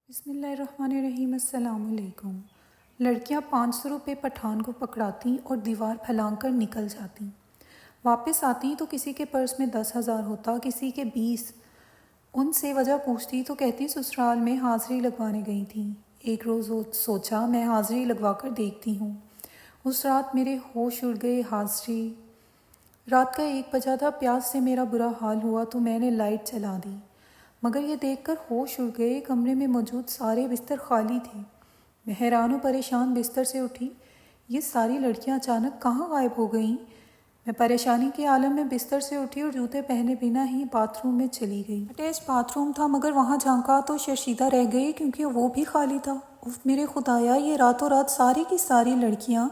بسم اللہ الرحمن الرحیم۔ السلام علیکم۔ لڑکیاں 500 روپے پٹھان کو پکڑاتی اور دیوار پھلانگ کر نکل جاتی۔ واپس آتی تو کسی کے پرس میں 10,000 ہوتا، کسی کے 20۔ ان سے وجہ پوچھتی تو کہتی سسرال میں حاضری لگوانے گئی تھیں۔ ایک روز سوچا میں حاضری لگوا کر دیکھتی ہوں۔ اس رات میرے ہوش اڑ گئے۔ حاضری رات کا 1 بجا تھا۔ پیاس سے میرا برا حال ہوا تو میں نے لائٹ جلا دی، مگر یہ دیکھ کر ہوش اڑ گئے کمرے میں موجود سارے بستر خالی تھے۔ میں حیران و پریشان بستر سے اٹھی۔ یہ ساری لڑکیاں اچانک کہاں غائب ہو گئیں؟ میں پریشانی کے عالم میں بستر سے اٹھی اور جوتے پہنے بنا ہی باتھ روم میں چلی گئی۔ اٹیچ باتھ روم تھا، مگر وہاں جھانکا تو شرشیدہ رہ گئی کیونکہ وہ بھی خالی تھا۔ اف میرے خدایا، یہ راتوں رات ساری کی ساری لڑکیاں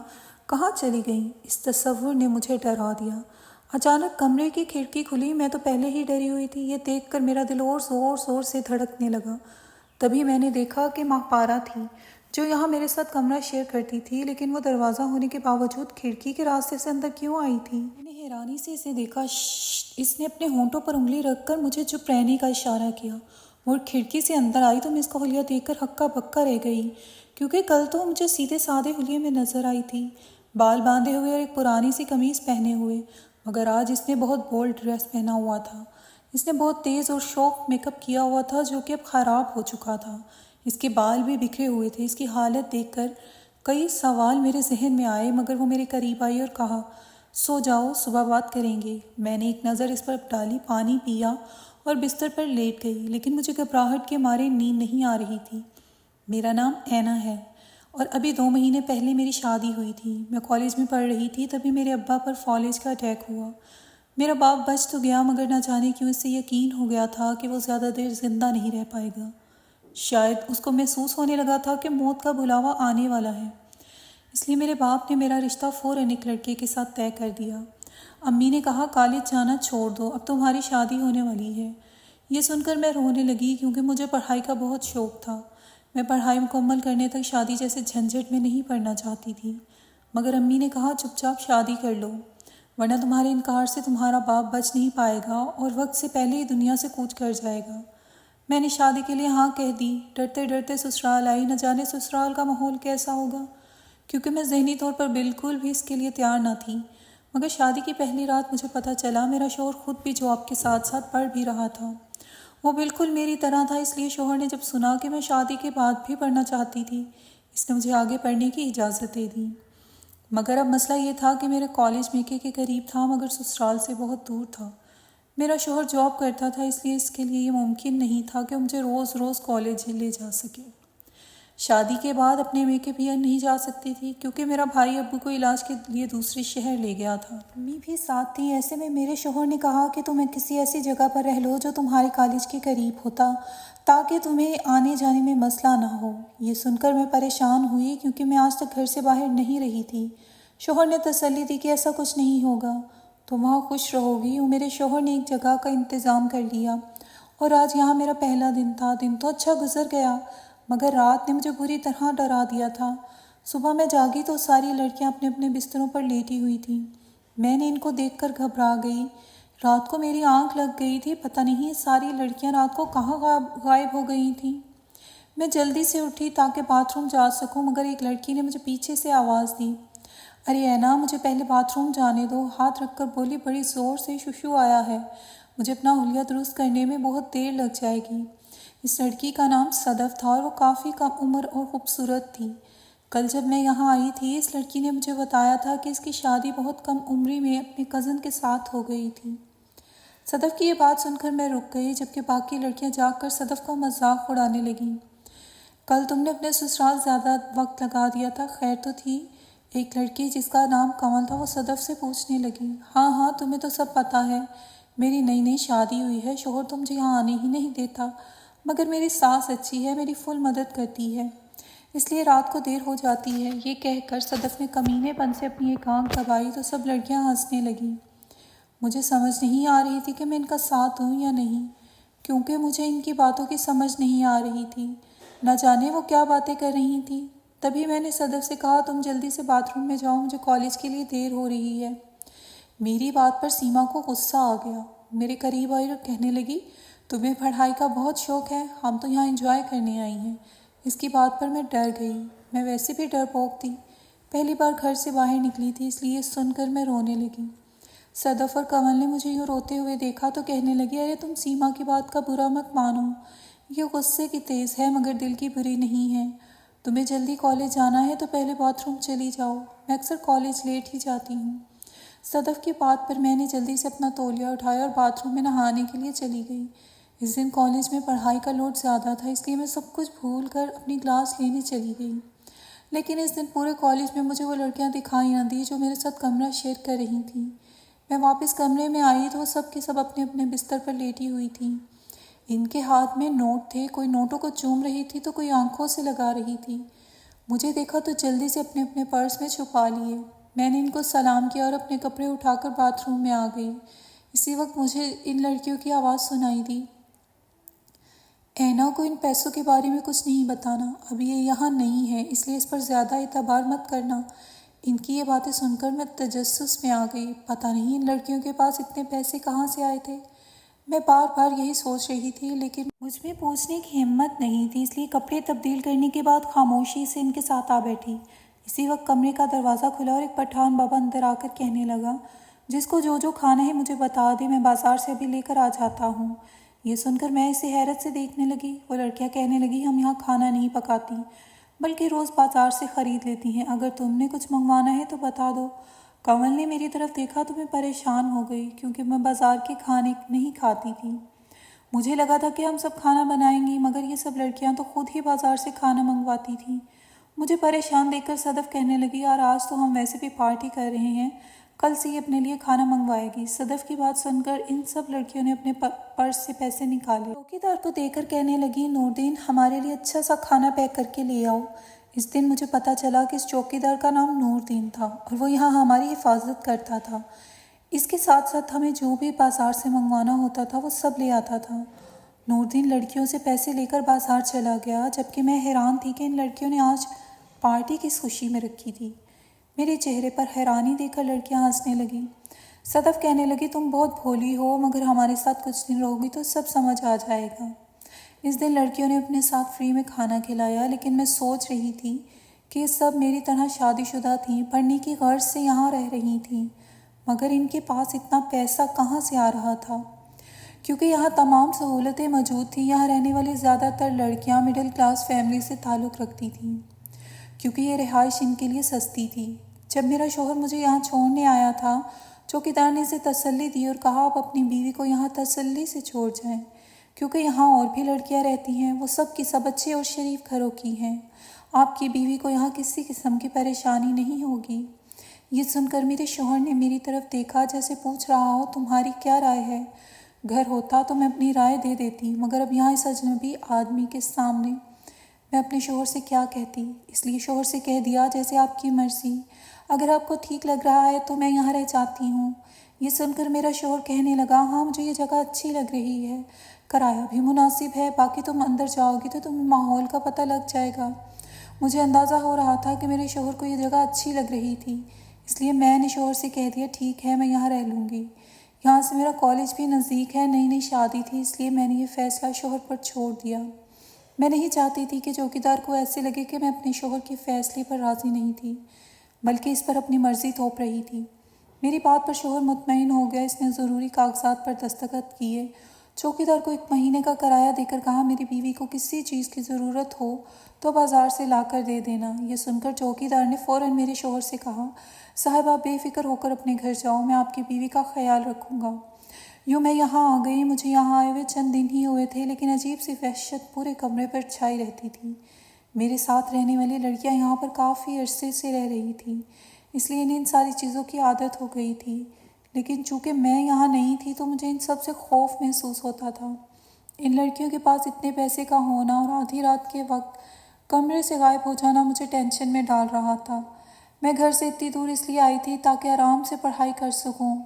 کہاں چلی گئیں؟ اس تصور نے مجھے ڈرا دیا۔ اچانک کمرے کی کھڑکی کھلی۔ میں تو پہلے ہی ڈری ہوئی تھی۔ یہ دیکھ کر میرا دل اور زور زور سے دھڑکنے لگا۔ تبھی میں نے دیکھا کہ ماہ پارا تھی، جو یہاں میرے ساتھ کمرہ شیئر کرتی تھی، لیکن وہ دروازہ ہونے کے باوجود کھڑکی کے راستے سے اندر کیوں آئی تھی؟ میں نے حیرانی سے اسے دیکھا۔ اس نے اپنے ہونٹوں پر انگلی رکھ کر مجھے چپ رہنے کا اشارہ کیا۔ وہ کھڑکی سے اندر آئی تو میں اس کا حلیہ دیکھ کر ہکا بکا رہ گئی، کیونکہ کل تو مجھے سیدھے سادے حلیے میں نظر آئی تھی، بال باندھے ہوئے اور ایک پرانی سی قمیض پہنے ہوئے، مگر آج اس نے بہت بولڈ ڈریس پہنا ہوا تھا۔ اس نے بہت تیز اور شوق میک اپ کیا ہوا تھا، جو کہ اب خراب ہو چکا تھا۔ اس کے بال بھی بکھرے ہوئے تھے۔ اس کی حالت دیکھ کر کئی سوال میرے ذہن میں آئے، مگر وہ میرے قریب آئی اور کہا، سو جاؤ، صبح بات کریں گے۔ میں نے ایک نظر اس پر ڈالی، پانی پیا اور بستر پر لیٹ گئی، لیکن مجھے گھبراہٹ کے مارے نیند نہیں آ رہی تھی۔ میرا نام اینا ہے اور ابھی 2 مہینے پہلے میری شادی ہوئی تھی۔ میں کالج میں پڑھ رہی تھی، تبھی میرے ابا پر فالج کا اٹیک ہوا۔ میرا باپ بچ تو گیا، مگر نہ جانے کیوں اس سے یقین ہو گیا تھا کہ وہ زیادہ دیر زندہ نہیں رہ پائے گا۔ شاید اس کو محسوس ہونے لگا تھا کہ موت کا بلاوا آنے والا ہے، اس لیے میرے باپ نے میرا رشتہ فوراً ایک لڑکے کے ساتھ طے کر دیا۔ امی نے کہا، کالج جانا چھوڑ دو، اب تمہاری شادی ہونے والی ہے۔ یہ سن کر میں رونے لگی، کیونکہ مجھے پڑھائی کا بہت شوق تھا۔ میں پڑھائی مکمل کرنے تک شادی جیسے جھنجھٹ میں نہیں پڑنا چاہتی تھی، مگر امی نے کہا، چپ چاپ شادی کر لو، ورنہ تمہارے انکار سے تمہارا باپ بچ نہیں پائے گا اور وقت سے پہلے ہی دنیا سے کوچ کر جائے گا۔ میں نے شادی کے لیے ہاں کہہ دی۔ ڈرتے ڈرتے سسرال آئی۔ نہ جانے سسرال کا ماحول کیسا ہوگا، کیونکہ میں ذہنی طور پر بالکل بھی اس کے لیے تیار نہ تھی۔ مگر شادی کی پہلی رات مجھے پتہ چلا میرا شوہر خود بھی جاب کے ساتھ ساتھ پڑھ بھی رہا تھا۔ وہ بالکل میری طرح تھا، اس لیے شوہر نے جب سنا کہ میں شادی کے بعد بھی پڑھنا چاہتی تھی، اس نے مجھے آگے پڑھنے کی اجازت دے دی۔ مگر اب مسئلہ یہ تھا کہ میرا کالج میکے کے قریب تھا، مگر سسرال سے بہت دور تھا۔ میرا شوہر جاب کرتا تھا، اس لیے اس کے لیے یہ ممکن نہیں تھا کہ مجھے روز روز کالج لے جا سکے۔ شادی کے بعد اپنے میکے بھی نہیں جا سکتی تھی، کیونکہ میرا بھائی ابو کو علاج کے لیے دوسرے شہر لے گیا تھا۔ امی بھی ساتھ تھی۔ ایسے میں میرے شوہر نے کہا کہ تم کسی ایسی جگہ پر رہ لو جو تمہارے کالج کے قریب ہوتا، تاکہ تمہیں آنے جانے میں مسئلہ نہ ہو۔ یہ سن کر میں پریشان ہوئی، کیونکہ میں آج تک گھر سے باہر نہیں رہی تھی۔ شوہر نے تسلی دی کہ ایسا کچھ نہیں ہوگا، تم وہاں خوش رہو گی۔ میرے شوہر نے ایک جگہ کا انتظام کر لیا اور آج یہاں میرا پہلا دن تھا۔ دن تو اچھا گزر گیا، مگر رات نے مجھے بری طرح ڈرا دیا تھا۔ صبح میں جاگی تو ساری لڑکیاں اپنے اپنے بستروں پر لیٹی ہوئی تھیں۔ میں نے ان کو دیکھ کر گھبرا گئی۔ رات کو میری آنکھ لگ گئی تھی، پتہ نہیں ساری لڑکیاں رات کو کہاں غائب ہو گئی تھیں۔ میں جلدی سے اٹھی تاکہ باتھ روم جا سکوں، مگر ایک لڑکی نے مجھے پیچھے سے آواز دی، ارے اینا، مجھے پہلے باتھ روم جانے دو۔ ہاتھ رکھ کر بولی، بڑی زور سے ششو آیا ہے، مجھے اپنا حلیہ درست کرنے میں بہت دیر لگ جائے گی۔ اس لڑکی کا نام صدف تھا اور وہ کافی کم عمر اور خوبصورت تھی۔ کل جب میں یہاں آئی تھی، اس لڑکی نے مجھے بتایا تھا کہ اس کی شادی بہت کم عمری میں اپنے کزن کے ساتھ ہو گئی تھی۔ صدف کی یہ بات سن کر میں رک گئی، جبکہ باقی لڑکیاں جاگ کر صدف کا مذاق اڑانے لگیں۔ کل تم نے اپنے سسرال زیادہ وقت لگا دیا تھا، خیر تو تھی؟ ایک لڑکی جس کا نام کمل تھا، وہ صدف سے پوچھنے لگی۔ ہاں ہاں، تمہیں تو سب پتہ ہے، میری نئی نئی شادی ہوئی ہے، شوہر تو مجھے یہاں آنے ہی نہیں دیتا، مگر میری ساس اچھی ہے، میری فل مدد کرتی ہے، اس لیے رات کو دیر ہو جاتی ہے۔ یہ کہہ کر صدف نے کمینے پن سے اپنی ایک آنکھ دبائی تو سب لڑکیاں ہنسنے لگیں۔ مجھے سمجھ نہیں آ رہی تھی کہ میں ان کا ساتھ دوں یا نہیں، کیونکہ مجھے ان کی باتوں کی سمجھ نہیں آ رہی تھی، نہ جانے وہ کیا باتیں کر رہی تھیں۔ تبھی میں نے صدف سے کہا، تم جلدی سے باتھ روم میں جاؤ، مجھے کالج کے لیے دیر ہو رہی ہے۔ میری بات پر سیما کو غصہ آ گیا، میرے قریب آئی اور کہنے لگی، تمہیں پڑھائی کا بہت شوق ہے، ہم تو یہاں انجوائے کرنے آئی ہیں۔ اس کی بات پر میں ڈر گئی، میں ویسے بھی ڈرپوک تھی، پہلی بار گھر سے باہر نکلی تھی، اس لیے سن کر میں رونے لگی۔ صدف اور کنول نے مجھے یوں روتے ہوئے دیکھا تو کہنے لگی، ارے تم سیما کی بات کا برا مت مانو، یہ غصے کی تیز ہے مگر دل کی بری نہیں ہے۔ تمہیں جلدی کالج جانا ہے تو پہلے باتھ روم چلی جاؤ، میں اکثر کالج لیٹ ہی جاتی ہوں۔ صدف کی بات پر میں نے جلدی سے اپنا تولیہ اٹھایا اور باتھ روم میں نہانے کے لیے چلی گئی۔ اس دن کالج میں پڑھائی کا لوڈ زیادہ تھا، اس لیے میں سب کچھ بھول کر اپنی کلاس لینے چلی گئی۔ لیکن اس دن پورے کالج میں مجھے وہ لڑکیاں دکھائی نہ دی جو میرے ساتھ کمرہ شیئر کر رہی تھیں۔ میں واپس کمرے میں آئی تو وہ سب کے سب اپنے اپنے بستر پر لیٹی ہوئی تھیں۔ ان کے ہاتھ میں نوٹ تھے، کوئی نوٹوں کو چوم رہی تھی تو کوئی آنکھوں سے لگا رہی تھی۔ مجھے دیکھا تو جلدی سے اپنے اپنے پرس میں چھپا لیے۔ میں نے ان کو سلام کیا اور اپنے کپڑے اٹھا کر باتھ روم میں آ گئی۔ اسی وقت مجھے ان لڑکیوں کی آواز سنائی دی، اینا کو ان پیسوں کے بارے میں کچھ نہیں بتانا، اب یہ یہاں نہیں ہے اس لیے اس پر زیادہ اعتبار مت کرنا۔ ان کی یہ باتیں سن کر میں تجسس میں آ گئی، پتہ نہیں ان لڑکیوں کے پاس اتنے پیسے کہاں سے آئے تھے۔ میں بار بار یہی سوچ رہی تھی لیکن مجھ میں پوچھنے کی ہمت نہیں تھی، اس لیے کپڑے تبدیل کرنے کے بعد خاموشی سے ان کے ساتھ آ بیٹھی۔ اسی وقت کمرے کا دروازہ کھلا اور ایک پٹھان بابا اندر آ کر کہنے لگا، جس کو جو کھانا ہے مجھے بتا دے، میں بازار سے ابھی لے کر آ جاتا ہوں۔ یہ سن کر میں اسے حیرت سے دیکھنے لگی۔ وہ لڑکیاں کہنے لگی، ہم یہاں کھانا نہیں پکاتی بلکہ روز بازار سے خرید لیتی ہیں، اگر تم نے کچھ منگوانا ہے تو بتا دو۔ کنول نے میری طرف دیکھا تو میں پریشان ہو گئی کیونکہ میں بازار کے کھانے نہیں کھاتی تھی۔ مجھے لگا تھا کہ ہم سب کھانا بنائیں گی مگر یہ سب لڑکیاں تو خود ہی بازار سے کھانا منگواتی تھیں۔ مجھے پریشان دیکھ کر صدف کہنے لگی، یار آج تو ہم ویسے بھی پارٹی کر رہے ہیں، کل سے یہ اپنے لیے کھانا منگوائے گی۔ صدف کی بات سن کر ان سب لڑکیوں نے اپنے پرس سے پیسے نکالے۔ چوکیدار کو دیکھ کر کہنے لگی، نوردین ہمارے لیے اچھا سا کھانا پیک کر کے لے آؤ۔ اس دن مجھے پتہ چلا کہ اس چوکیدار کا نام نوردین تھا اور وہ یہاں ہماری حفاظت کرتا تھا۔ اس کے ساتھ ساتھ ہمیں جو بھی بازار سے منگوانا ہوتا تھا وہ سب لے آتا تھا۔ نوردین لڑکیوں سے پیسے لے کر بازار چلا گیا، جبکہ میں حیران تھی کہ ان لڑکیوں نے آج پارٹی کس خوشی میں رکھی تھی۔ میرے چہرے پر حیرانی دیکھ کر لڑکیاں ہنسنے لگیں۔ صدف کہنے لگی، تم بہت بھولی ہو مگر ہمارے ساتھ کچھ دن رہو گی تو سب سمجھ آ جائے گا۔ اس دن لڑکیوں نے اپنے ساتھ فری میں کھانا کھلایا، لیکن میں سوچ رہی تھی کہ یہ سب میری طرح شادی شدہ تھیں، پڑھنے کی غرض سے یہاں رہ رہی تھیں، مگر ان کے پاس اتنا پیسہ کہاں سے آ رہا تھا؟ کیونکہ یہاں تمام سہولتیں موجود تھیں، یہاں رہنے والی زیادہ تر لڑکیاں مڈل کلاس فیملی سے تعلق رکھتی تھیں، کیونکہ یہ رہائش ان کے لیے سستی تھی۔ جب میرا شوہر مجھے یہاں چھوڑنے آیا تھا، چوکیدار نے اسے تسلی دی اور کہا، آپ اپنی بیوی کو یہاں تسلی سے چھوڑ جائیں، کیونکہ یہاں اور بھی لڑکیاں رہتی ہیں، وہ سب کی سب اچھے اور شریف گھروں کی ہیں، آپ کی بیوی کو یہاں کسی قسم کی پریشانی نہیں ہوگی۔ یہ سن کر میرے شوہر نے میری طرف دیکھا جیسے پوچھ رہا ہو، تمہاری کیا رائے ہے؟ گھر ہوتا تو میں اپنی رائے دے دیتی، مگر اب یہاں اس اجنبی آدمی کے سامنے میں اپنے شوہر سے کیا کہتی؟ اس لیے شوہر سے کہہ دیا، جیسے آپ کی مرضی، اگر آپ کو ٹھیک لگ رہا ہے تو میں یہاں رہ جاتی ہوں۔ یہ سن کر میرا شوہر کہنے لگا، ہاں مجھے یہ جگہ اچھی لگ رہی ہے، کرایہ بھی مناسب ہے، باقی تم اندر جاؤ گی تو تمہیں ماحول کا پتہ لگ جائے گا۔ مجھے اندازہ ہو رہا تھا کہ میرے شوہر کو یہ جگہ اچھی لگ رہی تھی، اس لیے میں نے شوہر سے کہہ دیا، ٹھیک ہے میں یہاں رہ لوں گی، یہاں سے میرا کالج بھی نزدیک ہے، نئی نئی شادی تھی اس لیے میں نے یہ فیصلہ شوہر پر چھوڑ دیا۔ میں نہیں چاہتی تھی کہ چوکیدار کو ایسے لگے کہ میں اپنے شوہر کے فیصلے پر راضی نہیں تھی، بلکہ اس پر اپنی مرضی تھوپ رہی تھی۔ میری بات پر شوہر مطمئن ہو گیا، اس نے ضروری کاغذات پر دستخط کیے، چوکیدار کو 1 مہینے کا کرایہ دے کر کہا، میری بیوی کو کسی چیز کی ضرورت ہو تو بازار سے لا کر دے دینا۔ یہ سن کر چوکیدار نے فوراً میرے شوہر سے کہا، صاحب آپ بے فکر ہو کر اپنے گھر جاؤ، میں آپ کی بیوی کا خیال رکھوں گا۔ یوں میں یہاں آ گئی، مجھے یہاں آئے ہوئے چند دن ہی ہوئے تھے، لیکن عجیب سی وحشت پورے کمرے پر چھائی رہتی تھی۔ میرے ساتھ رہنے والی لڑکیاں یہاں پر کافی عرصے سے رہ رہی تھیں، اس لیے انہیں ان ساری چیزوں کی عادت ہو گئی تھی، لیکن چونکہ میں یہاں نہیں تھی تو مجھے ان سب سے خوف محسوس ہوتا تھا۔ ان لڑکیوں کے پاس اتنے پیسے کا ہونا اور آدھی رات کے وقت کمرے سے غائب ہو جانا مجھے ٹینشن میں ڈال رہا تھا۔ میں گھر سے اتنی دور اس لیے آئی تھی تاکہ آرام سے پڑھائی کر سکوں،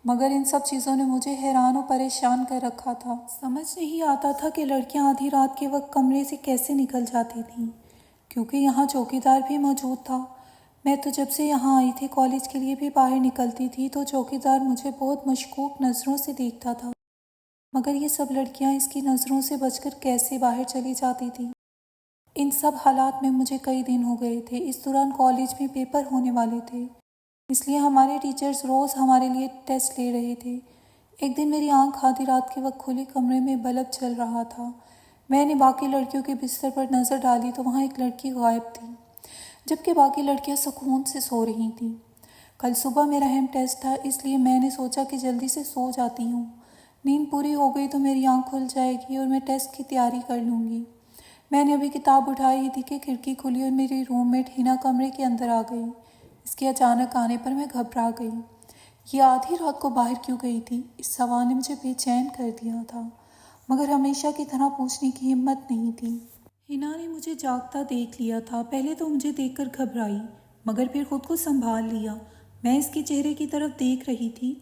مگر ان سب چیزوں نے مجھے حیران و پریشان کر رکھا تھا۔ سمجھ نہیں آتا تھا کہ لڑکیاں آدھی رات کے وقت کمرے سے کیسے نکل جاتی تھیں، کیونکہ یہاں چوکیدار بھی موجود تھا۔ میں تو جب سے یہاں آئی تھی کالج کے لیے بھی باہر نکلتی تھی تو چوکیدار مجھے بہت مشکوک نظروں سے دیکھتا تھا، مگر یہ سب لڑکیاں اس کی نظروں سے بچ کر کیسے باہر چلی جاتی تھیں۔ ان سب حالات میں مجھے کئی دن ہو گئے تھے۔ اس دوران کالج میں پیپر ہونے والے تھے، اس لیے ہمارے ٹیچرز روز ہمارے لیے ٹیسٹ لے رہے تھے۔ ایک دن میری آنکھ آدھی رات کے وقت کھلی، کمرے میں بلب چل رہا تھا۔ میں نے باقی لڑکیوں کے بستر پر نظر ڈالی تو وہاں ایک لڑکی غائب تھی، جبکہ باقی لڑکیاں سکون سے سو رہی تھیں۔ کل صبح میرا اہم ٹیسٹ تھا، اس لیے میں نے سوچا کہ جلدی سے سو جاتی ہوں۔ نیند پوری ہو گئی تو میری آنکھ کھل جائے گی اور میں ٹیسٹ کی تیاری کر لوں گی۔ میں نے ابھی کتاب اٹھائی ہی تھی کہ کھڑکی کھلی اور میری روم میٹ ہنا کمرے کے اندر آ گئی۔ اس کے اچانک آنے پر میں گھبرا گئی۔ یہ آدھی رات کو باہر کیوں گئی تھی؟ اس سوال نے مجھے بے چین کر دیا تھا، مگر ہمیشہ کی طرح پوچھنے کی ہمت نہیں تھی۔ ہنا نے مجھے جاگتا دیکھ لیا تھا۔ پہلے تو مجھے دیکھ کر گھبرائی، مگر پھر خود کو سنبھال لیا۔ میں اس کے چہرے کی طرف دیکھ رہی تھی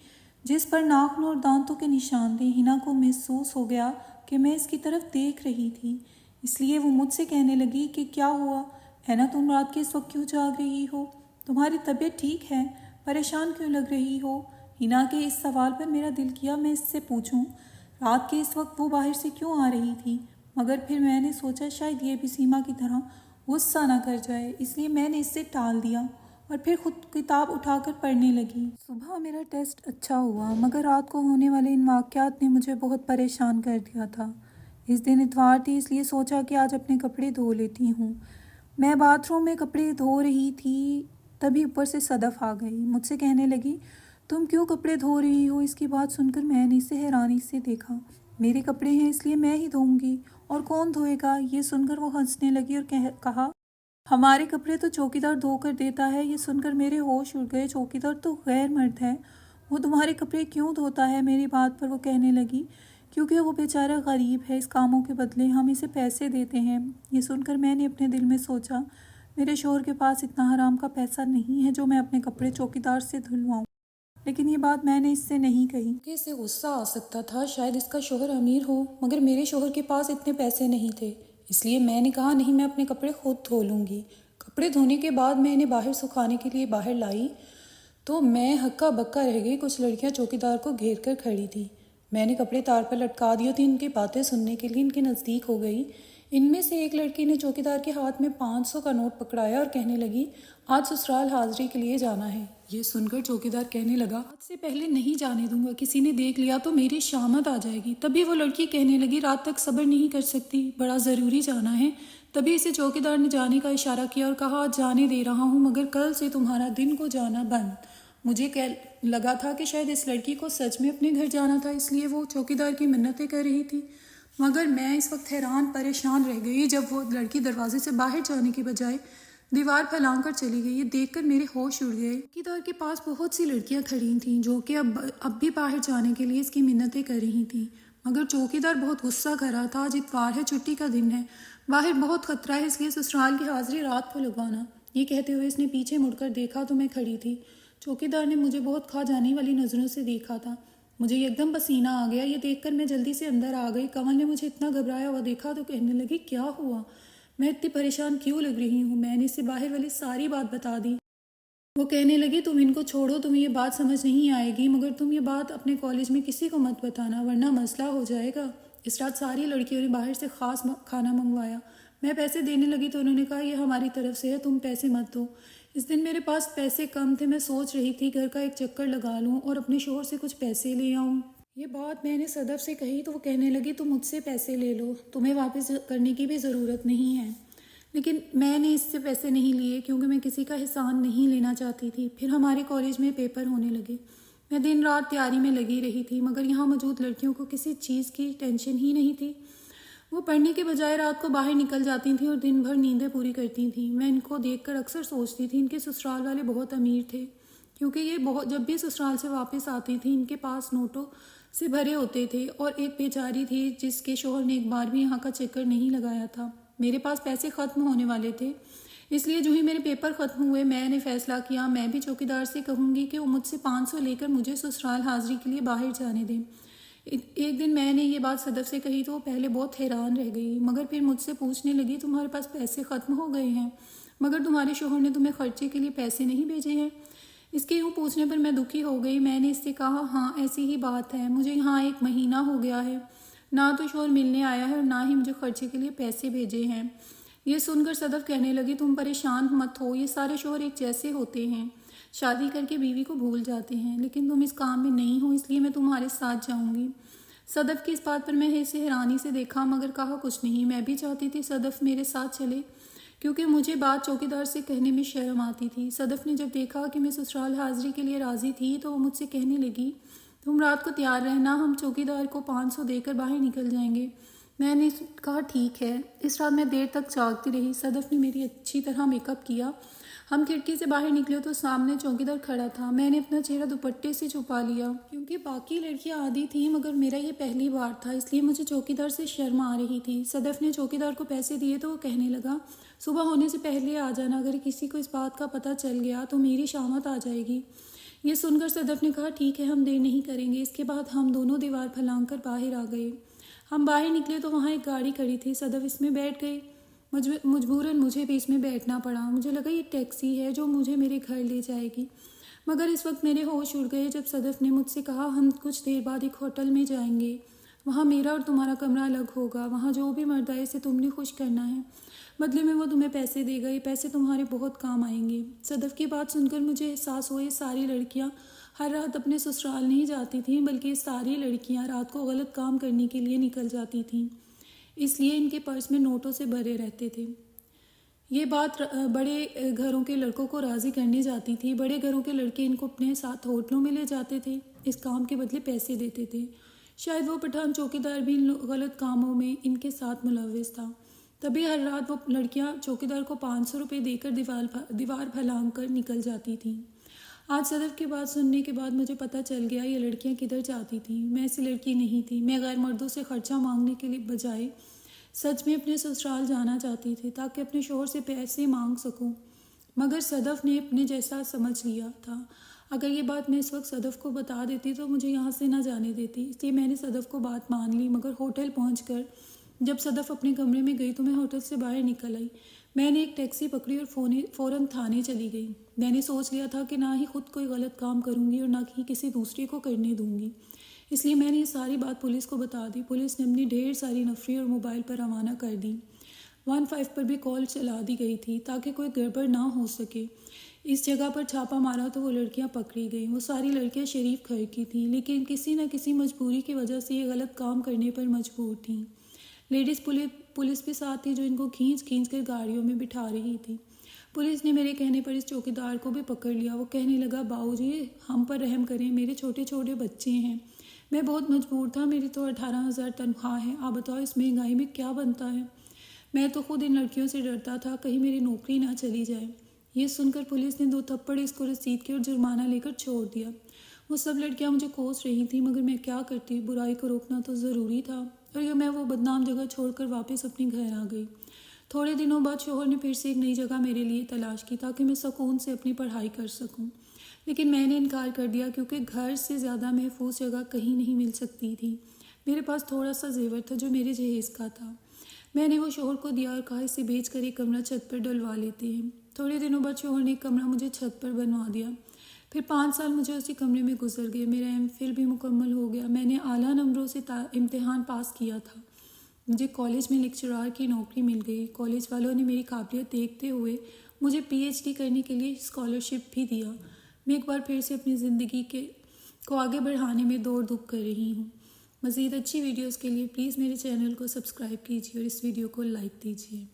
جس پر ناخنوں اور دانتوں کے نشان تھے۔ ہنا کو محسوس ہو گیا کہ میں اس کی طرف دیکھ رہی تھی، اس لیے وہ مجھ سے کہنے لگی کہ کیا ہوا اینا، تم رات کے اس وقت کیوں جاگ رہی ہو؟ تمہاری طبیعت ٹھیک ہے؟ پریشان کیوں لگ رہی ہو؟ ہنا کے اس سوال پر میرا دل کیا میں اس سے پوچھوں رات کے اس وقت وہ باہر سے کیوں آ رہی تھی، مگر پھر میں نے سوچا شاید یہ بھی سیما کی طرح غصہ نہ کر جائے، اس لیے میں نے اس سے ٹال دیا اور پھر خود کتاب اٹھا کر پڑھنے لگی۔ صبح میرا ٹیسٹ اچھا ہوا، مگر رات کو ہونے والے ان واقعات نے مجھے بہت پریشان کر دیا تھا۔ اس دن اتوار تھی، اس لیے سوچا کہ آج اپنے کپڑے دھو لیتی ہوں۔ میں باتھ روم میں کپڑے دھو رہی تھی، تبھی اوپر سے صدف آ گئی۔ مجھ سے کہنے لگی تم کیوں کپڑے دھو رہی ہو؟ اس کی بات سن کر میں نے اسے حیرانی سے دیکھا۔ میرے کپڑے ہیں اس لیے میں ہی دھوؤں گی، اور کون دھوئے گا؟ یہ سن کر وہ ہنسنے لگی اور کہا ہمارے کپڑے تو چوکیدار دھو کر دیتا ہے۔ یہ سن کر میرے ہوش اڑ گئے، چوکیدار تو غیر مرد ہے، وہ تمہارے کپڑے کیوں دھوتا ہے؟ میری بات پر وہ کہنے لگی کیونکہ وہ بیچارہ غریب ہے، اس کاموں کے بدلے ہم اسے پیسے دیتے ہیں۔ یہ سن کر میں نے اپنے دل میں سوچا میرے شوہر کے پاس اتنا حرام کا پیسہ نہیں ہے جو میں اپنے کپڑے چوکیدار سے دھلواؤں، لیکن یہ بات میں نے اس سے نہیں کہی کہ اسے غصہ آ سکتا تھا، شاید اس کا شوہر امیر ہو، مگر میرے شوہر کے پاس اتنے پیسے نہیں تھے، اس لیے میں نے کہا نہیں، میں اپنے کپڑے خود دھو لوں گی۔ کپڑے دھونے کے بعد میں انہیں باہر سکھانے کے لیے باہر لائی تو میں ہکا بکا رہ گئی۔ کچھ لڑکیاں چوکیدار کو گھیر کر کھڑی تھی، میں نے کپڑے تار پر لٹکا دیے تھے ان کی باتیں سننے کے لیے ان کے نزدیک ہو گئی۔ ان میں سے ایک لڑکی نے چوکیدار کے ہاتھ میں 500 کا نوٹ پکڑایا اور کہنے لگی آج سسرال حاضری کے لیے جانا ہے۔ یہ سن کر چوکیدار کہنے لگا آج سے پہلے نہیں جانے دوں گا، کسی نے دیکھ لیا تو میری شامت آ جائے گی۔ تبھی وہ لڑکی کہنے لگی رات تک صبر نہیں کر سکتی، بڑا ضروری جانا ہے۔ تبھی اسے چوکیدار نے جانے کا اشارہ کیا اور کہا آج جانے دے رہا ہوں، مگر کل سے تمہارا دن کو جانا بند۔ مجھے لگا تھا کہ شاید اس لڑکی کو سچ میں اپنے گھر جانا تھا، اس لیے وہ چوکیدار کی منتیں کر رہی تھی، مگر میں اس وقت حیران پریشان رہ گئی جب وہ لڑکی دروازے سے باہر جانے کے بجائے دیوار پھیلان کر چلی گئی۔ یہ دیکھ کر میرے ہوش اڑ گئے۔ چوکیدار کے پاس بہت سی لڑکیاں کھڑی تھیں جو کہ اب بھی باہر جانے کے لیے اس کی منتیں کر رہی تھیں، مگر چوکیدار بہت غصہ کر رہا تھا۔ آج اتوار ہے، چھٹی کا دن ہے، باہر بہت خطرہ ہے، اس لیے سسرال کی حاضری رات کو لگوانا۔ یہ کہتے ہوئے اس نے پیچھے مڑ کر دیکھا تو میں کھڑی تھی۔ چوکیدار نے مجھے بہت کھا جانے والی نظروں سے دیکھا تھا، مجھے ایک دم پسینہ آ گیا۔ یہ دیکھ کر میں جلدی سے اندر آ گئی۔ کنول نے مجھے اتنا گھبرایا ہوا دیکھا تو کہنے لگی کیا ہوا، میں اتنی پریشان کیوں لگ رہی ہوں؟ میں نے اسے باہر والی ساری بات بتا دی۔ وہ کہنے لگی تم ان کو چھوڑو، تمہیں یہ بات سمجھ نہیں آئے گی، مگر تم یہ بات اپنے کالج میں کسی کو مت بتانا ورنہ مسئلہ ہو جائے گا۔ اس رات ساری لڑکیوں نے باہر سے خاص کھانا منگوایا، میں پیسے دینے لگی تو انہوں نے کہا یہ ہماری طرف سے ہے، تم پیسے مت دو۔ اس دن میرے پاس پیسے کم تھے، میں سوچ رہی تھی گھر کا ایک چکر لگا لوں اور اپنے شوہر سے کچھ پیسے لے آؤں۔ یہ بات میں نے صدف سے کہی تو وہ کہنے لگی تم مجھ سے پیسے لے لو، تمہیں واپس کرنے کی بھی ضرورت نہیں ہے، لیکن میں نے اس سے پیسے نہیں لیے کیونکہ میں کسی کا احسان نہیں لینا چاہتی تھی۔ پھر ہمارے کالج میں پیپر ہونے لگے، میں دن رات تیاری میں لگی رہی تھی، مگر یہاں موجود لڑکیوں کو کسی چیز کی ٹینشن ہی نہیں تھی۔ وہ پڑھنے کے بجائے رات کو باہر نکل جاتی تھیں اور دن بھر نیندیں پوری کرتی تھیں۔ میں ان کو دیکھ کر اکثر سوچتی تھی ان کے سسرال والے بہت امیر تھے، کیونکہ یہ جب بھی سسرال سے واپس آتی تھیں ان کے پاس نوٹوں سے بھرے ہوتے تھے، اور ایک بیچاری تھی جس کے شوہر نے ایک بار بھی یہاں کا چکر نہیں لگایا تھا۔ میرے پاس پیسے ختم ہونے والے تھے، اس لیے جو ہی میرے پیپر ختم ہوئے میں نے فیصلہ کیا میں بھی چوکیدار سے کہوں گی کہ وہ مجھ سے 500 لے کر مجھے سسرال حاضری کے لیے باہر جانے دیں۔ ایک دن میں نے یہ بات صدف سے کہی تو وہ پہلے بہت حیران رہ گئی، مگر پھر مجھ سے پوچھنے لگی تمہارے پاس پیسے ختم ہو گئے ہیں، مگر تمہارے شوہر نے تمہیں خرچے کے لیے پیسے نہیں بھیجے ہیں؟ اس کے یوں پوچھنے پر میں دکھی ہو گئی۔ میں نے اس سے کہا ہاں ایسی ہی بات ہے، مجھے یہاں 1 مہینہ ہو گیا ہے، نہ تو شوہر ملنے آیا ہے اور نہ ہی مجھے خرچے کے لیے پیسے بھیجے ہیں۔ یہ سن کر صدف کہنے لگی تم پریشان مت ہو، یہ سارے شوہر ایک جیسے ہوتے ہیں، شادی کر کے بیوی کو بھول جاتے ہیں، لیکن تم اس کام میں نہیں ہو اس لیے میں تمہارے ساتھ جاؤں گی۔ صدف کی اس بات پر میں اسے حیرانی سے دیکھا مگر کہا کچھ نہیں۔ میں بھی چاہتی تھی صدف میرے ساتھ چلے کیونکہ مجھے بات چوکیدار سے کہنے میں شرم آتی تھی۔ صدف نے جب دیکھا کہ میں سسرال حاضری کے لیے راضی تھی تو وہ مجھ سے کہنے لگی تم رات کو تیار رہنا، ہم چوکیدار کو 500 دے کر باہر نکل جائیں گے۔ میں نے کہا ٹھیک ہے۔ اس رات میں دیر تک جاگتی رہی۔ صدف نے میری اچھی طرح میک اپ کیا۔ ہم کھڑکی سے باہر نکلے تو سامنے چوکیدار کھڑا تھا۔ میں نے اپنا چہرہ دوپٹے سے چھپا لیا کیونکہ باقی لڑکیاں آدھی تھیں مگر میرا یہ پہلی بار تھا، اس لیے مجھے چوکیدار سے شرم آ رہی تھی۔ صدف نے چوکیدار کو پیسے دیے تو وہ کہنے لگا صبح ہونے سے پہلے آ جانا، اگر کسی کو اس بات کا پتہ چل گیا تو میری شامت آ جائے گی۔ یہ سن کر صدف نے کہا ٹھیک ہے ہم دیر نہیں کریں گے۔ اس کے بعد ہم دونوں دیوار پھلانگ کر باہر آ گئے۔ ہم باہر نکلے تو وہاں ایک گاڑی کھڑی تھی۔ صدف اس میں بیٹھ گئی، مجبوراً مجھے بھی اس میں بیٹھنا پڑا۔ مجھے لگا یہ ٹیکسی ہے جو مجھے میرے گھر لے جائے گی، مگر اس وقت میرے ہوش اڑ گئے جب صدف نے مجھ سے کہا ہم کچھ دیر بعد ایک ہوٹل میں جائیں گے، وہاں میرا اور تمہارا کمرہ الگ ہوگا، وہاں جو بھی مرد آئے اسے تم نے خوش کرنا ہے، بدلے میں وہ تمہیں پیسے دے گا، یہ پیسے تمہارے بہت کام آئیں گے۔ صدف کی بات سن کر مجھے احساس ہوا یہ ساری لڑکیاں ہر رات اپنے سسرال نہیں جاتی تھیں بلکہ یہ ساری لڑکیاں رات کو غلط کام کرنے کے لیے نکل جاتی تھیں، اس لیے ان کے پرس میں نوٹوں سے بھرے رہتے تھے۔ یہ بات بڑے گھروں کے لڑکوں کو راضی کرنے جاتی تھی۔ بڑے گھروں کے لڑکے ان کو اپنے ساتھ ہوٹلوں میں لے جاتے تھے، اس کام کے بدلے پیسے دیتے تھے۔ شاید وہ پٹھان چوکیدار بھی ان غلط کاموں میں ان کے ساتھ ملوث تھا، تبھی ہر رات وہ لڑکیاں چوکیدار کو 500 روپے دے کر دیوار پھلانگ کر نکل جاتی تھیں۔ آج صدف کی بات سننے کے بعد مجھے پتہ چل گیا یہ لڑکیاں کدھر جاتی تھیں۔ میں ایسی لڑکی نہیں تھی۔ میں غیر مردوں سے خرچہ مانگنے کے لیے بجائے سچ میں اپنے سسرال جانا چاہتی تھی تاکہ اپنے شوہر سے پیسے مانگ سکوں، مگر صدف نے اپنے جیسا سمجھ لیا تھا۔ اگر یہ بات میں اس وقت صدف کو بتا دیتی تو مجھے یہاں سے نہ جانے دیتی، اس لیے میں نے صدف کو بات مان لی۔ مگر ہوٹل پہنچ کر جب صدف اپنے کمرے میں گئی تو میں ہوٹل سے باہر نکل آئی۔ میں نے ایک ٹیکسی پکڑی اور فوراً تھانے چلی گئی۔ میں نے سوچ لیا تھا کہ نہ ہی خود کوئی غلط کام کروں گی اور نہ ہی کسی دوسرے کو کرنے دوں گی، اس لیے میں نے یہ ساری بات پولیس کو بتا دی۔ پولیس نے اپنی ڈھیر ساری نفری اور موبائل پر روانہ کر دی۔ 15 پر بھی کال چلا دی گئی تھی تاکہ کوئی گڑبڑ نہ ہو سکے۔ اس جگہ پر چھاپا مارا تو وہ لڑکیاں پکڑی گئیں۔ وہ ساری لڑکیاں شریف گھر کی تھیں لیکن کسی نہ کسی مجبوری کی وجہ سے یہ غلط کام کرنے پر مجبور تھیں۔ لیڈیز پولیس بھی ساتھ تھی جو ان کو کھینچ کر گاڑیوں میں بٹھا رہی تھی۔ پولیس نے میرے کہنے پر اس چوکیدار کو بھی پکڑ لیا۔ وہ کہنے لگا باؤ جی ہم پر رحم کریں، میرے چھوٹے چھوٹے بچے ہیں، میں بہت مجبور تھا، میری تو 18,000 تنخواہ ہے، آپ بتاؤ اس مہنگائی میں کیا بنتا ہے، میں تو خود ان لڑکیوں سے ڈرتا تھا کہیں میری نوکری نہ چلی جائے۔ یہ سن کر پولیس نے 2 تھپڑ اس کو رسید کے اور جرمانہ لے کر چھوڑ دیا۔ وہ سب لڑکیاں مجھے کوس رہی تھیں مگر میں کیا کرتی، برائی کو روکنا تو ضروری تھا، اور میں وہ بدنام جگہ چھوڑ کر واپس اپنے گھر آ گئی۔ تھوڑے دنوں بعد شوہر نے پھر سے ایک نئی جگہ میرے لیے تلاش کی تاکہ میں سکون سے اپنی پڑھائی کر سکوں، لیکن میں نے انکار کر دیا کیونکہ گھر سے زیادہ محفوظ جگہ کہیں نہیں مل سکتی تھی۔ میرے پاس تھوڑا سا زیور تھا جو میرے جہیز کا تھا، میں نے وہ شوہر کو دیا اور کہا اسے بیچ کر ایک کمرہ چھت پر ڈلوا لیتے ہیں۔ تھوڑے دنوں بعد شوہر نے ایک کمرہ مجھے چھت پر بنوا دیا۔ پھر 5 سال مجھے اسی کمرے میں گزر گئے۔ میرا MPhil بھی مکمل ہو گیا، میں نے اعلیٰ نمبروں سے امتحان پاس کیا تھا، مجھے کالج میں لیکچرار کی نوکری مل گئی۔ کالج والوں نے میری قابلیت دیکھتے ہوئے مجھے PhD کرنے کے لیے اسکالرشپ بھی دیا۔ میں ایک بار پھر سے اپنی زندگی کو آگے بڑھانے میں دوڑ دھوپ کر رہی ہوں۔ مزید اچھی ویڈیوز کے لیے پلیز میرے چینل کو سبسکرائب کیجیے اور اس ویڈیو کو لائک دیجیے۔